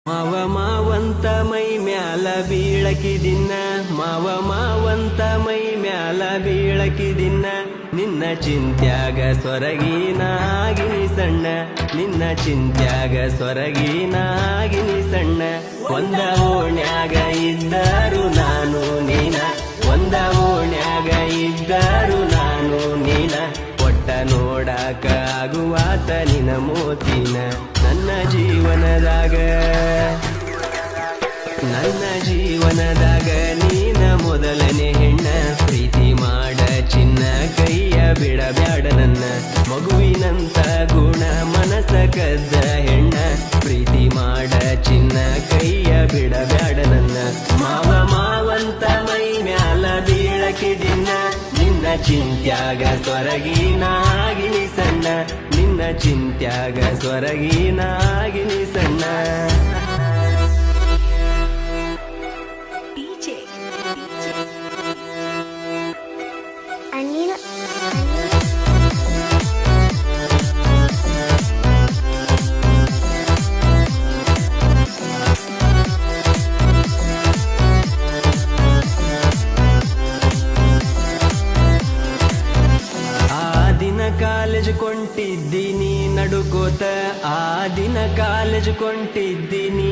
ಮಾವಂತ ಮೈ ಮ್ಯಾಲ ಬೀಳಕಿದಿನ್ನ ಮಾವಂತ ಮೈ ಮ್ಯಾಲ ಬೀಳಕಿದಿನ್ನ ನಿನ್ನ ಚಿಂತ್ಯಾಗ ಸ್ವರಗೀನಾಗಿನಿ ಸಣ್ಣ ನಿನ್ನ ಚಿಂತ್ಯಾಗ ಸ್ವರಗೀನಾಗಿನಿ ಸಣ್ಣ ಒಂದ ಓಣ್ಯಾಗ ಇದ್ದರು ನಾನು ನೀನ ಒಂದ ಓಣ್ಯಾಗ ಇದ್ದರು ನಾನು ನೀನ ಒಟ್ಟ ನೋಡಾಕ ಆಗುವಾತ ನಿನ ಮೋತಿನ ನನ್ನ ಜೀವನದಾಗ ನೀನ ಮೊದಲನೇ ಹೆಣ್ಣ ಪ್ರೀತಿ ಮಾಡ ಚಿನ್ನ ಕೈಯ ಬಿಡಬ್ಯಾಡ ನನ್ನ ಮಗುವಿನಂತ ಗುಣ ಮನಸ ಕದ್ದ ಹೆಣ್ಣ ಪ್ರೀತಿ ಮಾಡ ಚಿನ್ನ ಕೈಯ ಬಿಡಬ್ಯಾಡ ನನ್ನ ಮಾವಂತ ಮೈ ಮ್ಯಾಲ ಬೀಳಕಿದಿನ್ನ ನಿನ್ನ ಚಿಂತ್ಯಾಗ ಸ್ವರಗೀನಾಗಿನಿ ಸಣ್ಣ ನಿನ್ನ ಚಿಂತ್ಯಾಗ ಸ್ವರಗೀನಾಗಿನಿ ಸಣ್ಣ ಕಾಲೇಜ್ ಕೊಂಟಿದ್ದೀನಿ ನಡುಕೋತ ಆ ದಿನ ಕಾಲೇಜ್ ಕೊಂಟಿದ್ದೀನಿ